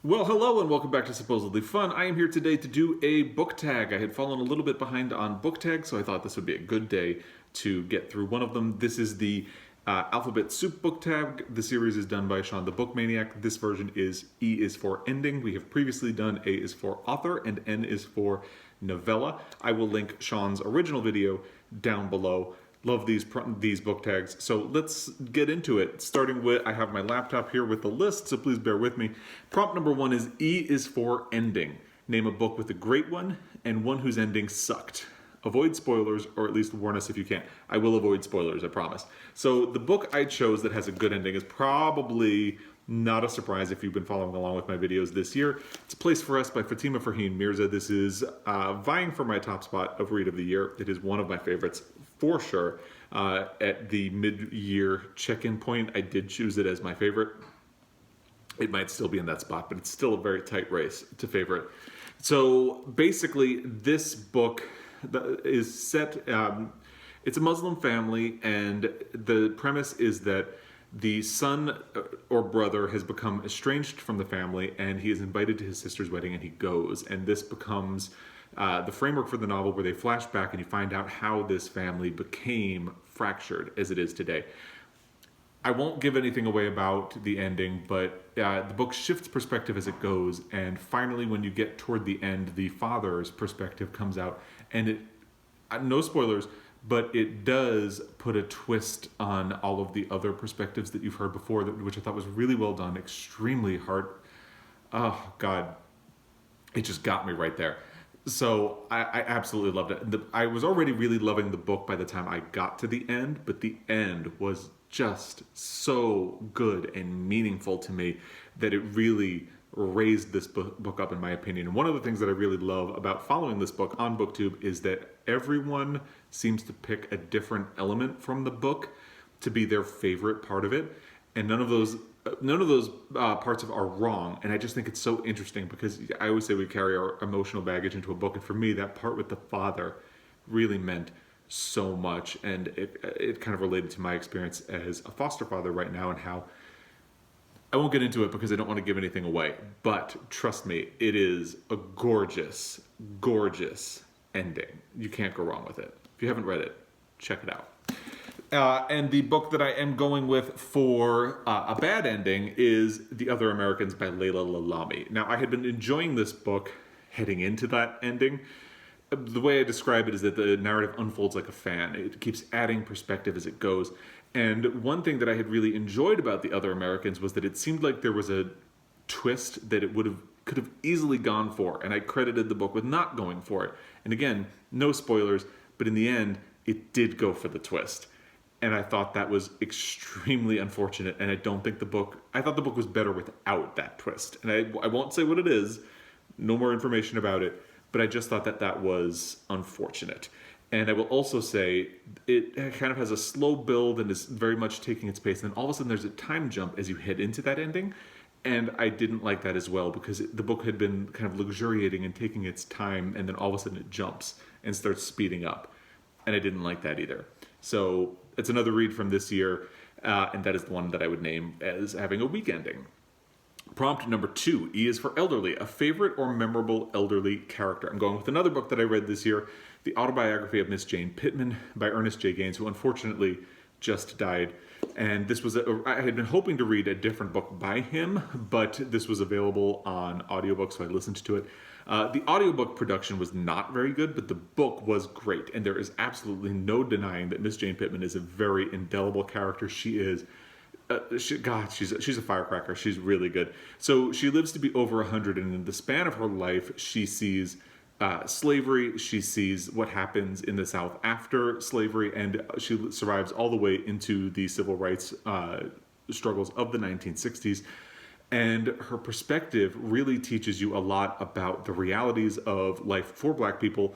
Well, hello and welcome back to Supposedly Fun. I am here today to do a book tag. I had fallen a little bit behind on book tags, so I thought this would be a good day to get through one of them. This is the Alphabet Soup book tag. The series is done by Sean the Book Maniac. This version is E is for ending. We have previously done A is for author and N is for novella. I will link Sean's original video down below. Love these book tags. So let's get into it. Starting with, I have my laptop here with the list, so please bear with me. Prompt number 1 is E is for ending. Name a book with a great one and one whose ending sucked. Avoid spoilers, or at least warn us if you can. I will avoid spoilers, I promise. So the book I chose that has a good ending is probably not a surprise if you've been following along with my videos this year. It's A Place for Us by Fatima Farheen Mirza. This is vying for my top spot of Read of the Year. It is one of my favorites for sure. At the mid-year check-in point, I did choose it as my favorite. It might still be in that spot, but it's still a very tight race to favorite. So basically, this book is set, it's a Muslim family, and the premise is that the son or brother has become estranged from the family, and he is invited to his sister's wedding, and he goes. And this becomes the framework for the novel, where they flash back and you find out how this family became fractured as it is today. I won't give anything away about the ending, but the book shifts perspective as it goes, and finally when you get toward the end, the father's perspective comes out, and it, no spoilers, but it does put a twist on all of the other perspectives that you've heard before, which I thought was really well done, extremely hard. Oh God, it just got me right there. So I absolutely loved it. I was already really loving the book by the time I got to the end, but the end was just so good and meaningful to me that it really raised this book up, in my opinion. And one of the things that I really love about following this book on BookTube is that everyone seems to pick a different element from the book to be their favorite part of it, and none of those parts are wrong. And I just think it's so interesting, because I always say we carry our emotional baggage into a book, and for me that part with the father really meant so much, and it kind of related to my experience as a foster father right now, and how I won't get into it because I don't want to give anything away, but trust me, it is a gorgeous, gorgeous ending. You can't go wrong with it. If you haven't read it, check it out. And the book that I am going with for a bad ending is The Other Americans by Layla Lalami. Now, I had been enjoying this book heading into that ending. The way I describe it is that the narrative unfolds like a fan. It keeps adding perspective as it goes. And one thing that I had really enjoyed about The Other Americans was that it seemed like there was a twist that it could have easily gone for, and I credited the book with not going for it. And again, no spoilers, but in the end, it did go for the twist. And I thought that was extremely unfortunate, and I thought the book was better without that twist. And I won't say what it is, no more information about it, but I just thought that was unfortunate. And I will also say it kind of has a slow build and is very much taking its pace. And then all of a sudden there's a time jump as you head into that ending. And I didn't like that as well, because the book had been kind of luxuriating and taking its time, and then all of a sudden it jumps and starts speeding up. And I didn't like that either. So it's another read from this year, and that is the one that I would name as having a weak ending. Prompt number 2, E is for elderly, a favorite or memorable elderly character. I'm going with another book that I read this year, The Autobiography of Miss Jane Pittman by Ernest J. Gaines, who unfortunately just died. And this was I had been hoping to read a different book by him, but this was available on audiobook, so I listened to it. The audiobook production was not very good, but the book was great, and there is absolutely no denying that Miss Jane Pittman is a very indelible character. She is she's a firecracker. She's really good. So she lives to be over 100, and in the span of her life, she sees slavery, she sees what happens in the South after slavery, and she survives all the way into the civil rights struggles of the 1960s. And her perspective really teaches you a lot about the realities of life for Black people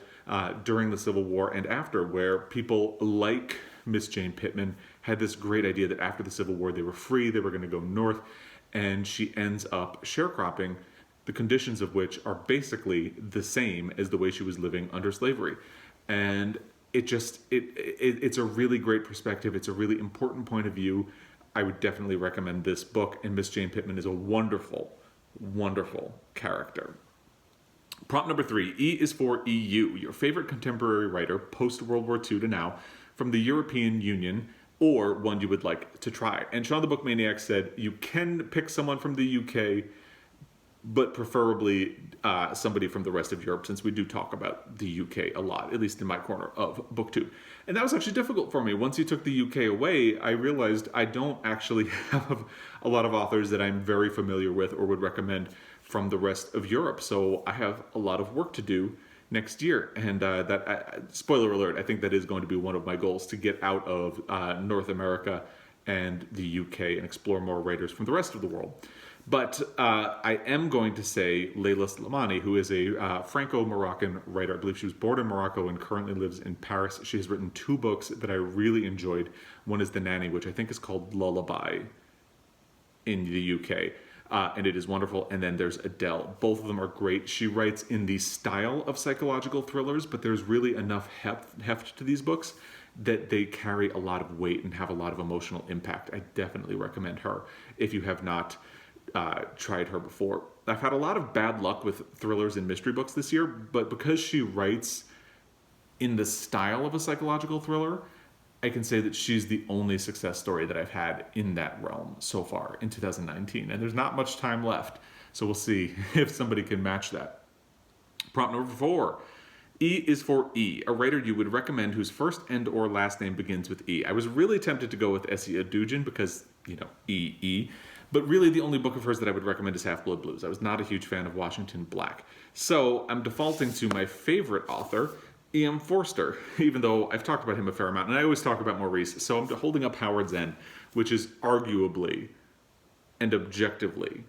during the Civil War and after, where people like Miss Jane Pittman had this great idea that after the Civil War they were free, they were going to go north, and she ends up sharecropping, the conditions of which are basically the same as the way she was living under slavery. And it's a really great perspective. It's a really important point of view. I would definitely recommend this book, and Miss Jane Pittman is a wonderful, wonderful character. Prompt number 3, E is for EU, your favorite contemporary writer post-World War II to now from the European Union, or one you would like to try. And Sean the Book Maniac said you can pick someone from the UK, but preferably somebody from the rest of Europe, since we do talk about the UK a lot, at least in my corner of BookTube. And that was actually difficult for me. Once you took the UK away, I realized I don't actually have a lot of authors that I'm very familiar with or would recommend from the rest of Europe. So I have a lot of work to do next year. And spoiler alert, I think that is going to be one of my goals, to get out of North America and the UK and explore more writers from the rest of the world. But I am going to say Leila Slimani, who is a Franco-Moroccan writer. I believe she was born in Morocco and currently lives in Paris. She has written 2 books that I really enjoyed. One is The Nanny, which I think is called Lullaby in the UK. And it is wonderful. And then there's Adele. Both of them are great. She writes in the style of psychological thrillers, but there's really enough heft to these books that they carry a lot of weight and have a lot of emotional impact. I definitely recommend her if you have not tried her before. I've had a lot of bad luck with thrillers and mystery books this year, but because she writes in the style of a psychological thriller, I can say that she's the only success story that I've had in that realm so far in 2019. And there's not much time left, so we'll see if somebody can match that. Prompt number 4. E is for E, a writer you would recommend whose first and or last name begins with E. I was really tempted to go with Essie Adugin because, EE. But really, the only book of hers that I would recommend is Half-Blood Blues. I was not a huge fan of Washington Black. So I'm defaulting to my favorite author, E.M. Forster, even though I've talked about him a fair amount. And I always talk about Maurice. So I'm holding up Howard's End, which is arguably and objectively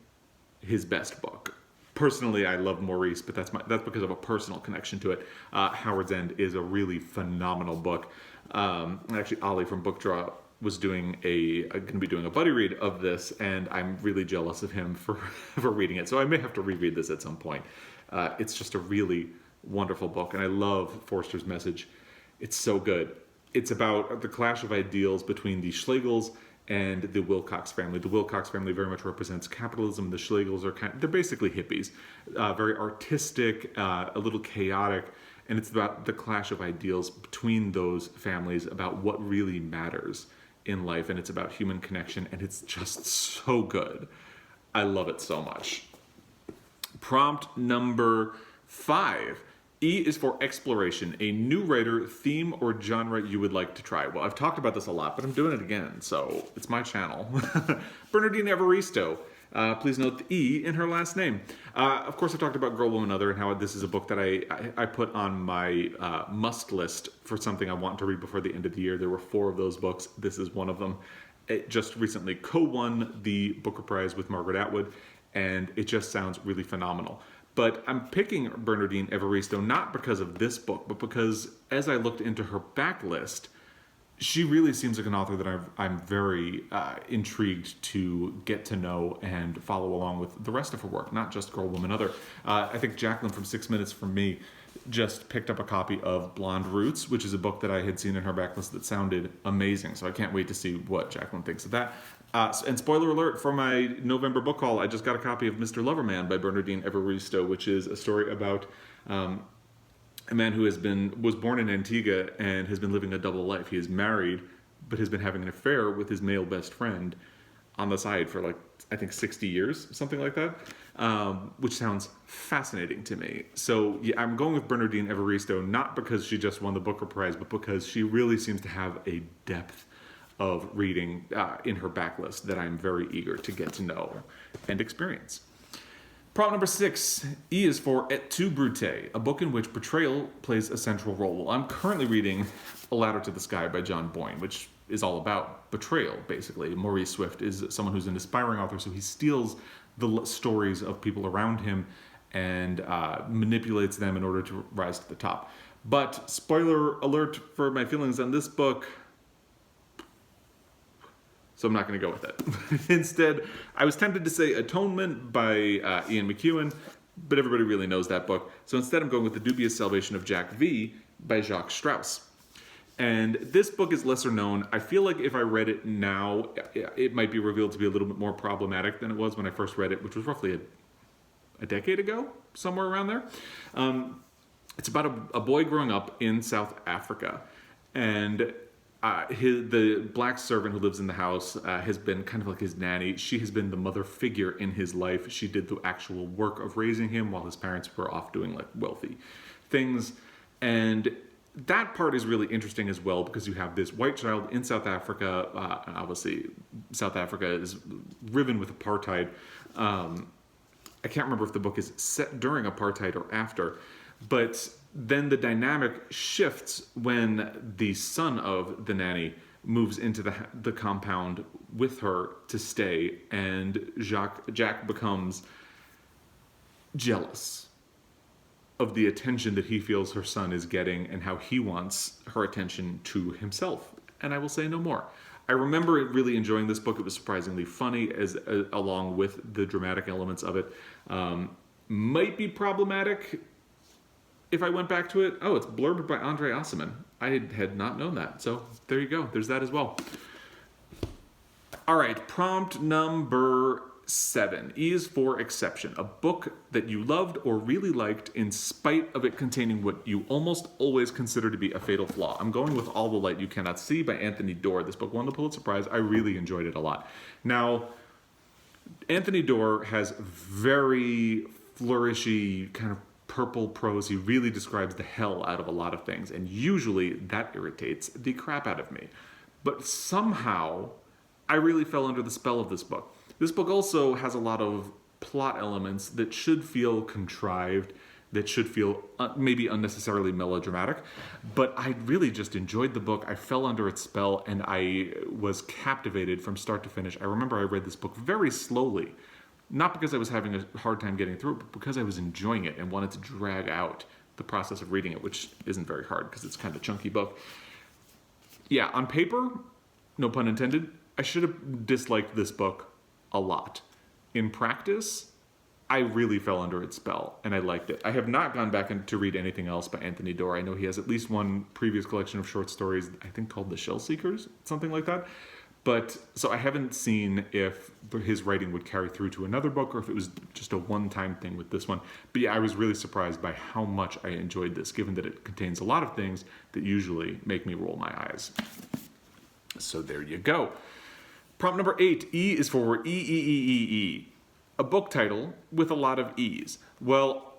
his best book. Personally, I love Maurice, but that's because of a personal connection to it. Howard's End is a really phenomenal book. Actually, Ollie from Book Draw was going to be doing a buddy read of this, and I'm really jealous of him for reading it. So I may have to reread this at some point. It's just a really wonderful book, and I love Forster's message. It's so good. It's about the clash of ideals between the Schlegels and the Wilcox family. The Wilcox family very much represents capitalism. The Schlegels they're basically hippies, very artistic, a little chaotic, and it's about the clash of ideals between those families about what really matters in life, and it's about human connection, and it's just so good. I love it so much. Prompt number 5. E is for exploration, a new writer, theme, or genre you would like to try. Well, I've talked about this a lot, but I'm doing it again, so it's my channel. Bernardine Evaristo. Please note the E in her last name. Of course, I've talked about Girl, Woman, Other, and how this is a book that I put on my must list for something I want to read before the end of the year. There were 4 of those books. This is one of them. It just recently co-won the Booker Prize with Margaret Atwood, and it just sounds really phenomenal. But I'm picking Bernardine Evaristo not because of this book, but because as I looked into her backlist, she really seems like an author that I'm very intrigued to get to know and follow along with the rest of her work, not just Girl, Woman, Other. I think Jacqueline from 6 Minutes From Me just picked up a copy of Blonde Roots, which is a book that I had seen in her backlist that sounded amazing. So I can't wait to see what Jacqueline thinks of that. And spoiler alert, for my November book haul, I just got a copy of Mr. Loverman by Bernardine Evaristo, which is a story about a man who was born in Antigua and has been living a double life. He is married, but has been having an affair with his male best friend on the side for I think 60 years, something like that, which sounds fascinating to me. So yeah, I'm going with Bernardine Evaristo, not because she just won the Booker Prize, but because she really seems to have a depth of reading in her backlist that I'm very eager to get to know and experience. Prompt number 6, E is for Et tu, Brute, a book in which betrayal plays a central role. Well, I'm currently reading A Ladder to the Sky by John Boyne, which is all about betrayal, basically. Maurice Swift is someone who's an aspiring author, so he steals the stories of people around him and manipulates them in order to rise to the top. But spoiler alert for my feelings on this book, so I'm not going to go with it. Instead, I was tempted to say Atonement by Ian McEwan, but everybody really knows that book. So instead, I'm going with The Dubious Salvation of Jack V by Jacques Strauss. And this book is lesser known. I feel like if I read it now, it might be revealed to be a little bit more problematic than it was when I first read it, which was roughly a decade ago, somewhere around there. It's about a boy growing up in South Africa, and the black servant who lives in the house has been kind of like his nanny. She has been the mother figure in his life. She did the actual work of raising him while his parents were off doing like wealthy things. And that part is really interesting as well, because you have this white child in South Africa. Obviously, South Africa is riven with apartheid. I can't remember if the book is set during apartheid or after, but then the dynamic shifts when the son of the nanny moves into the compound with her to stay, and Jack becomes jealous of the attention that he feels her son is getting and how he wants her attention to himself. And I will say no more. I remember really enjoying this book. It was surprisingly funny, along with the dramatic elements of it. Might be problematic if I went back to it. Oh, it's blurbed by Andre Osman. I had not known that. So there you go. There's that as well. All right, prompt number 7. E is for exception. A book that you loved or really liked in spite of it containing what you almost always consider to be a fatal flaw. I'm going with All the Light You Cannot See by Anthony Doerr. This book won the Pulitzer Prize. I really enjoyed it a lot. Now, Anthony Doerr has very flourishy kind of purple prose. He really describes the hell out of a lot of things, and usually that irritates the crap out of me. But somehow, I really fell under the spell of this book. This book also has a lot of plot elements that should feel contrived, that should feel maybe unnecessarily melodramatic, but I really just enjoyed the book. I fell under its spell, and I was captivated from start to finish. I remember I read this book very slowly, not because I was having a hard time getting through it, but because I was enjoying it and wanted to drag out the process of reading it, which isn't very hard because it's kind of a chunky book. Yeah, on paper, no pun intended, I should have disliked this book a lot. In practice, I really fell under its spell, and I liked it. I have not gone back to read anything else by Anthony Doerr. I know he has at least one previous collection of short stories, I think called The Shell Seekers, something like that. But, so I haven't seen if his writing would carry through to another book or if it was just a one-time thing with this one. But yeah, I was really surprised by how much I enjoyed this, given that it contains a lot of things that usually make me roll my eyes. So there you go. Prompt number 8, E is for EEEE, a book title with a lot of E's. Well,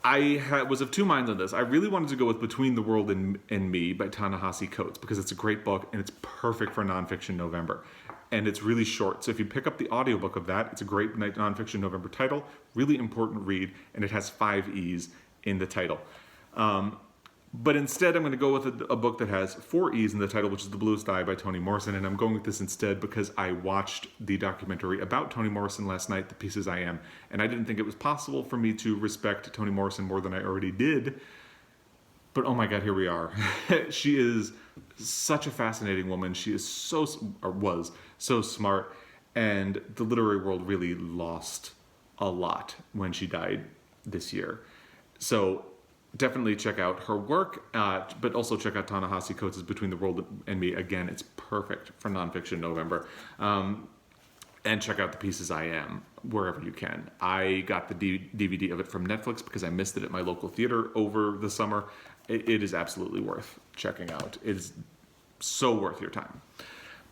I was of two minds on this. I really wanted to go with Between the World and Me by Ta-Nehisi Coates, because it's a great book and it's perfect for Nonfiction November. And it's really short. So if you pick up the audiobook of that, it's a great Nonfiction November title, really important read, and it has 5 E's in the title. But instead, I'm going to go with a book that has 4 E's in the title, which is The Bluest Eye by Toni Morrison. And I'm going with this instead because I watched the documentary about Toni Morrison last night, The Pieces I Am. And I didn't think it was possible for me to respect Toni Morrison more than I already did. But oh my God, here we are. She is such a fascinating woman. She is was so smart. And the literary world really lost a lot when she died this year. So definitely check out her work, but also check out Ta-Nehisi Coates' Between the World and Me. Again, it's perfect for Nonfiction November. And check out The Pieces I Am wherever you can. I got the DVD of it from Netflix because I missed it at my local theater over the summer. It is absolutely worth checking out. It is so worth your time.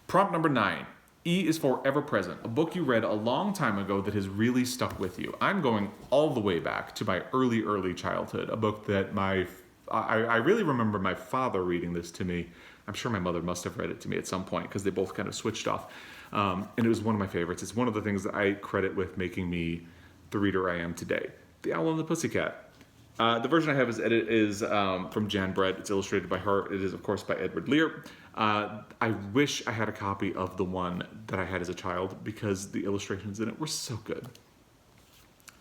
Prompt number 9. E is for Ever Present, a book you read a long time ago that has really stuck with you. I'm going all the way back to my early childhood, a book that I really remember my father reading this to me. I'm sure my mother must have read it to me at some point because they both kind of switched off. And it was one of my favorites. It's one of the things that I credit with making me the reader I am today. The Owl and the Pussycat. The version I have is from Jan Brett. It's illustrated by her. It is, of course, by Edward Lear. I wish I had a copy of the one that I had as a child because the illustrations in it were so good.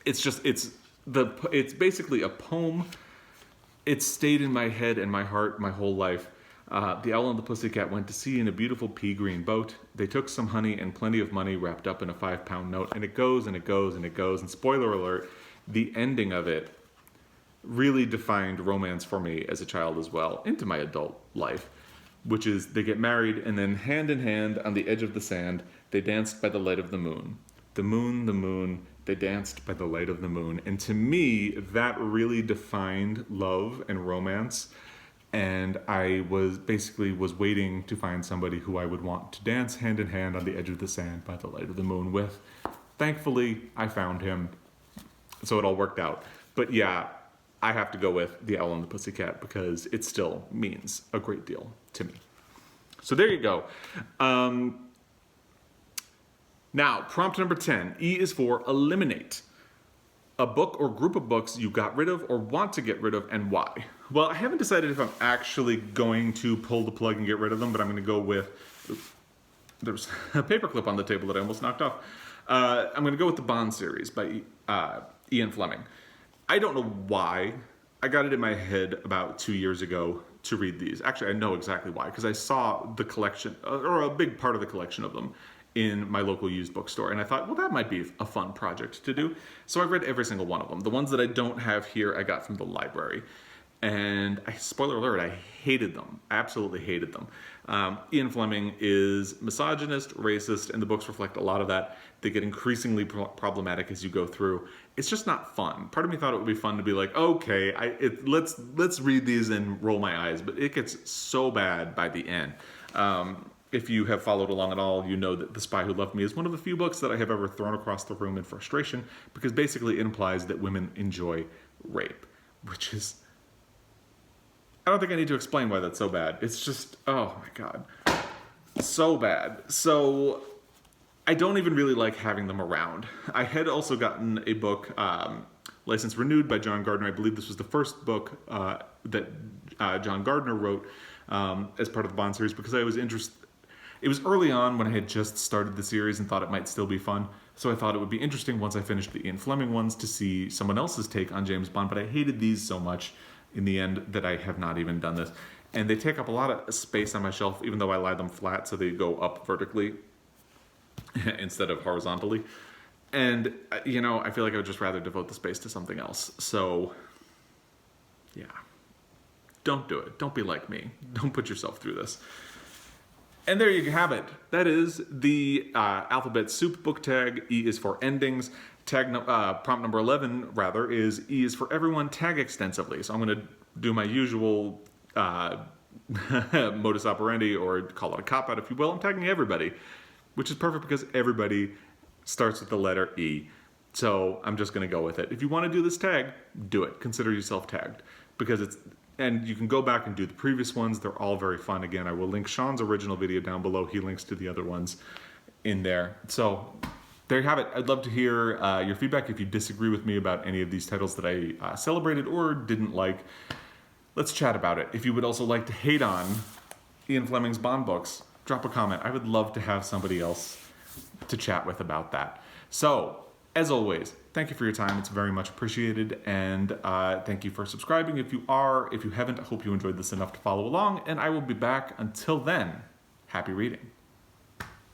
It's basically a poem. It's stayed in my head and my heart my whole life. The Owl and the Pussycat went to sea in a beautiful pea green boat. They took some honey and plenty of money wrapped up in a 5-pound note. And it goes and it goes and it goes. And spoiler alert, the ending of it really defined romance for me as a child as well, into my adult life, which is they get married and then hand in hand on the edge of the sand, they danced by the light of the moon. The moon, They danced by the light of the moon. And to me, that really defined love and romance. And I was waiting to find somebody who I would want to dance hand in hand on the edge of the sand by the light of the moon with. Thankfully, I found him. So it all worked out. But yeah, I have to go with The Owl and the Pussycat because it still means a great deal to me. So there you go. Now, prompt number 10. E is for eliminate. A book or group of books you got rid of or want to get rid of, and why? Well, I haven't decided if I'm actually going to pull the plug and get rid of them, but I'm going to go with... There's a paperclip on the table that I almost knocked off. I'm going to go with the Bond series by Ian Fleming. I don't know why. I got it in my head about 2 years ago to read these. Actually, I know exactly why, because I saw the collection, or a big part of the collection of them, in my local used bookstore, and I thought, well, that might be a fun project to do. So I read every single one of them. The ones that I don't have here, I got from the library. And spoiler alert, I hated them. I absolutely hated them. Ian Fleming is misogynist, racist, and the books reflect a lot of that. They get increasingly problematic as you go through. It's just not fun. Part of me thought it would be fun to be like, okay, let's read these and roll my eyes, but it gets so bad by the end. If you have followed along at all, you know that The Spy Who Loved Me is one of the few books that I have ever thrown across the room in frustration, because basically it implies that women enjoy rape, which is... I don't think I need to explain why that's so bad. It's just, oh my God, so bad. So I don't even really like having them around. I had also gotten a book, License Renewed by John Gardner. I believe this was the first book that John Gardner wrote as part of the Bond series, because I was interested. It was early on when I had just started the series and thought it might still be fun. So I thought it would be interesting once I finished the Ian Fleming ones to see someone else's take on James Bond, but I hated these so much in the end that I have not even done this. And they take up a lot of space on my shelf, even though I lie them flat so they go up vertically instead of horizontally. And, you know, I feel like I would just rather devote the space to something else. So, yeah. Don't do it. Don't be like me. Don't put yourself through this. And there you have it. That is the Alphabet Soup book tag. E is for endings. Prompt number 11, rather, is E is for everyone, tag extensively. So I'm going to do my usual modus operandi, or call it a cop-out, if you will. I'm tagging everybody, which is perfect because everybody starts with the letter E. So I'm just going to go with it. If you want to do this tag, do it. Consider yourself tagged, because it's... And you can go back and do the previous ones. They're all very fun. Again, I will link Sean's original video down below. He links to the other ones in there. So there you have it. I'd love to hear your feedback if you disagree with me about any of these titles that I celebrated or didn't like. Let's chat about it. If you would also like to hate on Ian Fleming's Bond books, drop a comment. I would love to have somebody else to chat with about that. So, as always, thank you for your time. It's very much appreciated. And thank you for subscribing if you are. If you haven't, I hope you enjoyed this enough to follow along. And I will be back. Until then, happy reading.